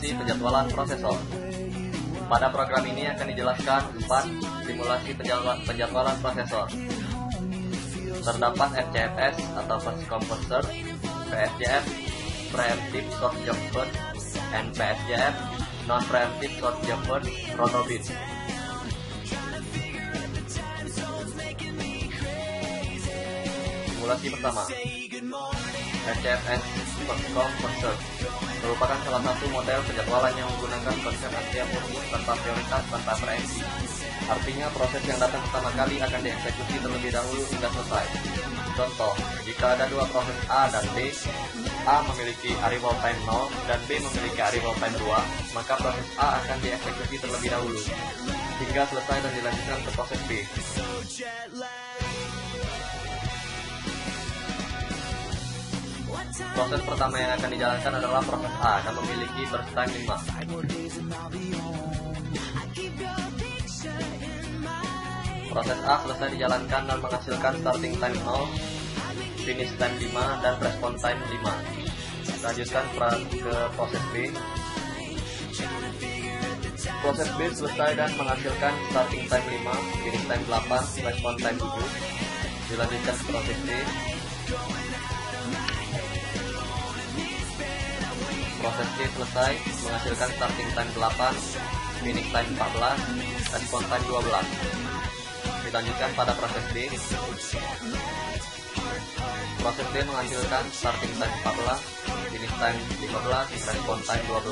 Simulasi penjadwalan prosesor. Pada program ini akan dijelaskan 4 simulasi penjadwalan prosesor. Terdapat FCFS atau First Come First Serve, PSJF Preemptive Short Job First, and PSJF Non-Preemptive Short Job First Roto-Bin. Simulasi pertama, FCFS First Come First Serve merupakan salah satu model penjadwalan yang menggunakan konsep antrian murni tanpa prioritas tanpa preempsi. Artinya proses yang datang pertama kali akan dieksekusi terlebih dahulu hingga selesai. Contoh, jika ada dua proses A dan B, A memiliki arrival time 0 dan B memiliki arrival time 2, maka proses A akan dieksekusi terlebih dahulu hingga selesai dan dilanjutkan ke proses B. Proses pertama yang akan dijalankan adalah proses A dan memiliki burst time 5. Proses A selesai dijalankan dan menghasilkan starting time 0, finish time 5, dan response time 5. Lanjutkan ke proses B. Proses B selesai dan menghasilkan starting time 5, finish time 8, response time 7. Dilanjutkan ke proses C. Proses C selesai menghasilkan starting time 8, finish time 14, response time 12. Dilanjutkan pada proses D. Proses D menghasilkan starting time 14, finish time 15, response time 12.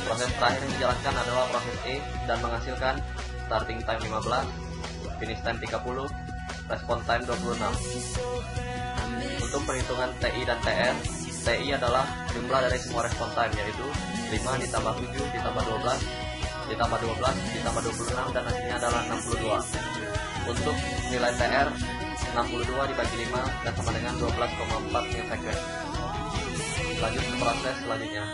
Proses terakhir yang dijalankan adalah proses E dan menghasilkan starting time 15, finish time 30, response time 26. Untuk perhitungan TI dan TR, TI adalah jumlah dari semua response time, yaitu 5 ditambah 7 ditambah 12 ditambah 12 ditambah 26 dan hasilnya adalah 62. Untuk nilai TR 62 dibagi 5 dan sama dengan 12,4 millisecond. Lanjut ke proses selanjutnya.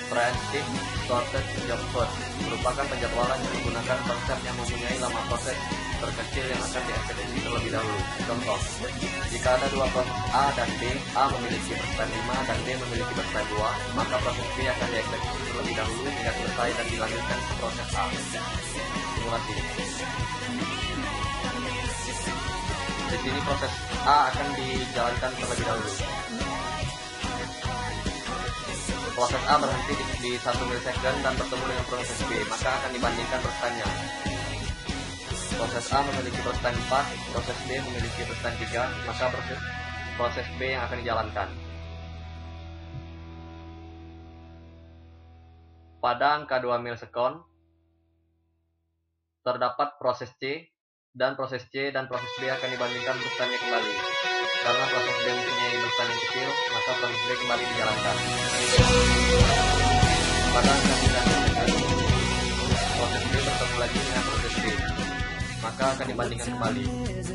Preemptive Shortest Job First merupakan penjadwalan yang menggunakan konsep yang mempunyai lama proses terkecil yang akan dieksekusi terlebih dahulu. Contoh, jika ada dua proses A dan B, A memiliki burst time 5 dan B memiliki burst time 2, maka proses B akan dieksekusi terlebih dahulu hingga selesai dan dilanjutkan ke proses A. Simulasi. Di sini proses A akan dijalankan terlebih dahulu. Proses A berhenti di 1 millisecond dan bertemu dengan proses B, maka akan dibandingkan burst time-nya. Proses A memiliki burst time 4, proses B memiliki burst time 3, maka proses B yang akan dijalankan. Pada angka 2 millisecond terdapat proses C dan proses C dan proses B akan dibandingkan burst time-nya kembali. Karena proses B mempunyai burst time yang kecil, maka proses B kembali dijalankan. Pada angka 9 millisecond proses B bertemu lagi dengan proses B, maka akan dibandingkan kembali.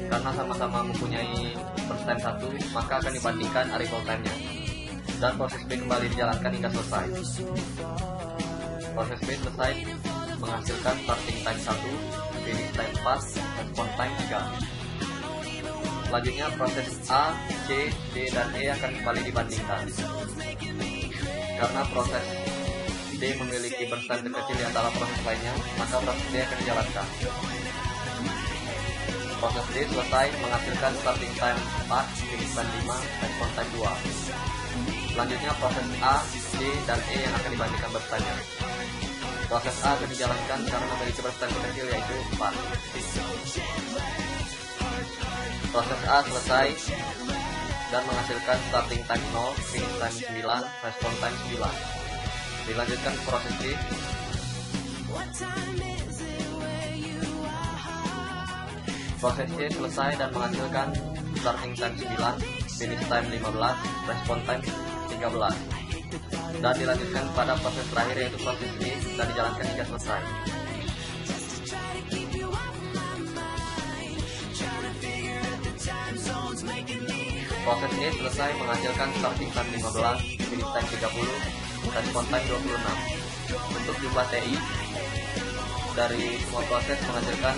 Karena sama-sama mempunyai burst time 1, maka akan dibandingkan arrival time-nya. Dan proses B kembali dijalankan hingga selesai. Proses B selesai menghasilkan starting time 1, finish time 4, response time 3. Selanjutnya proses A, C, D, dan E akan kembali dibandingkan. Karena proses D memiliki burst time terkecil di antara proses lainnya, maka proses D akan dijalankan. Proses D selesai menghasilkan starting time 4, finish time 5, response time 2. Selanjutnya proses A, C, dan E yang akan dibandingkan burst time-nya. Proses A akan dijalankan karena memiliki burst time terkecil yaitu 4. Proses A selesai dan menghasilkan starting time 0, finish time 9, response time 9. Dilanjutkan ke proses D. Proses C selesai dan menghasilkan starting time 9, finish time 15, response time 13. Dan dilanjutkan pada proses terakhir yaitu proses D dan dijalankan hingga selesai. Proses E selesai menghasilkan starting time 15, finish time 30, response time 26. Untuk jumlah TI dari semua proses menghasilkan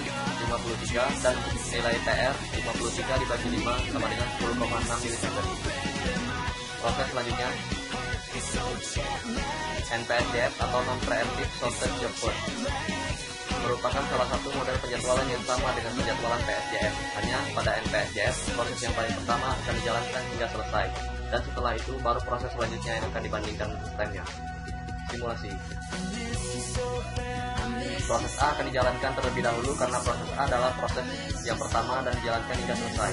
53 dan nilai TR 53 dibagi 5 sama dengan 10,6 millisecond. Proses selanjutnya NPSJF atau Non-Preemptive Shortage Job Code merupakan salah satu model penjadwalan yang sama dengan penjadwalan PSJF. Hanya pada NPSJF, proses yang paling pertama akan dijalankan hingga selesai, dan setelah itu baru proses selanjutnya yang akan dibandingkan time-nya. Simulasi. Proses A akan dijalankan terlebih dahulu karena proses A adalah proses yang pertama dan dijalankan hingga selesai.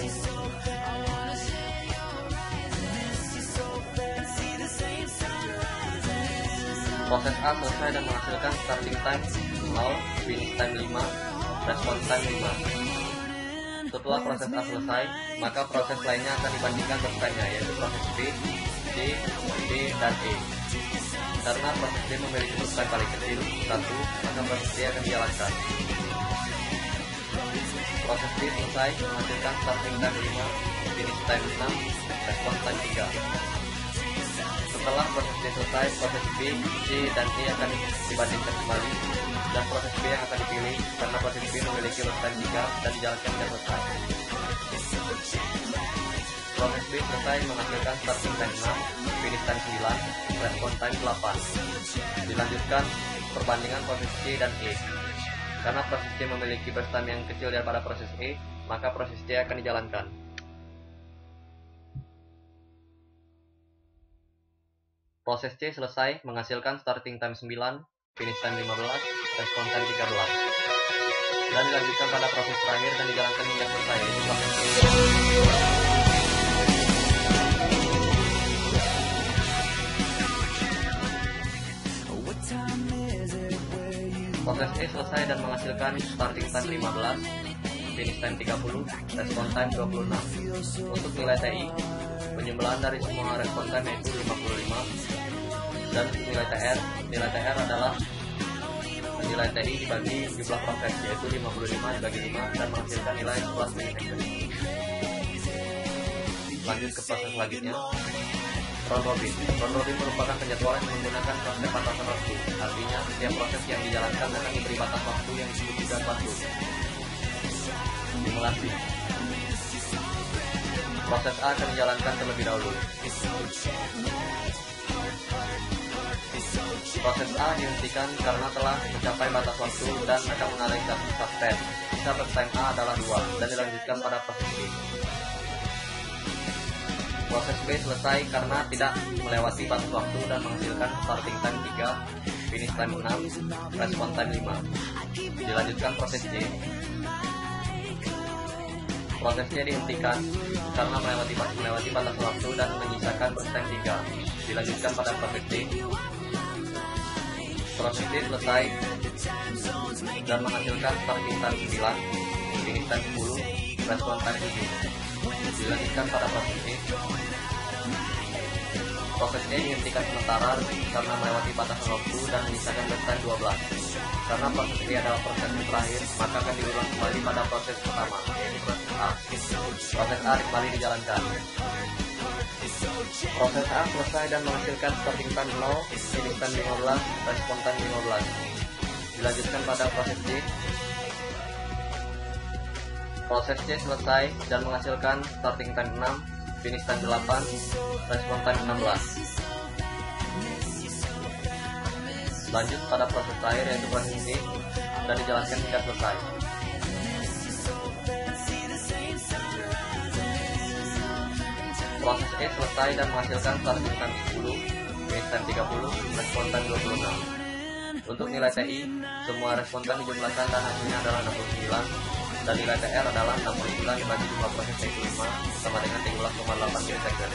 Proses A selesai dan menghasilkan starting time 0, finish time 5, response time 5. Setelah proses A selesai, maka proses lainnya akan dibandingkan time-nya, yaitu proses B, C, D, dan E. Karena proses D memiliki time paling kecil, 1, maka proses D akan dijalankan. Proses D selesai menghasilkan starting time 5, finish time 6, response time 3. Setelah proses D selesai, proses B, C, dan E akan dibandingkan kembali, dan proses B yang akan dipilih karena proses B memiliki time 3 dan dijalankan hingga selesai. Proses B selesai menghasilkan starting time 6, finish time 9, response time 8. Dilanjutkan perbandingan proses C dan E. Karena proses C memiliki burst time yang kecil daripada proses E, maka proses C akan dijalankan. Proses C selesai menghasilkan starting time 9, finish time 15, response time 13. Dan dilanjutkan pada proses terakhir dan dijalankan hingga selesai, yaitu proses C. Proses E selesai dan menghasilkan starting time 15, finish time 30, response time 26. Untuk nilai TI, penjumlahan dari semua response time yaitu 55. Dan untuk nilai TR adalah nilai TI dibagi jumlah proses, yaitu 55 dibagi 5 dan menghasilkan nilai 11 milisekund. Lanjut ke proses selanjutnya, round robin. Round robin merupakan penjadwalan yang menggunakan konsep batasan waktu. Artinya, setiap proses yang dijalankan akan diberi batas waktu yang disebut juga waktu. Simulasi. Proses A akan dijalankan terlebih dahulu. Proses A dihentikan karena telah mencapai batas waktu dan akan mengalami suspend. Sisa time A adalah 2 dan dilanjutkan pada proses B. Proses B selesai karena tidak melewati batas waktu dan menghasilkan starting time 3, finish time 6, response time 5. Dilanjutkan proses C. Prosesnya dihentikan karena melewati batas waktu dan menyisakan burst time 3. Dilanjutkan pada proses D. Proses D selesai dan menghasilkan starting time 9, finish time 10, response time 7. Dilanjutkan pada proses E. Proses E dihentikan sementara karena melewati batasan waktu dan menyisakan burst time 12. Karena proses E adalah proses yang terakhir, maka akan diulang kembali pada proses pertama, yaitu proses A. Proses A kembali dijalankan. Proses A selesai dan menghasilkan starting time 0, finish time 15, response time 15. Dilanjutkan pada proses C. Proses C selesai dan menghasilkan starting time 6, finish time 8, response time 16. Lanjut pada proses terakhir yaitu proses D dan dijalankan hingga selesai. Proses E selesai dan menghasilkan starting time 10, finish time 30, response time 26. Untuk nilai TI, semua response time dijumlahkan dan hasilnya adalah 69, dan nilai TR adalah 69 dibagi jumlah proses yaitu 5 sama dengan 13,8 milisekund.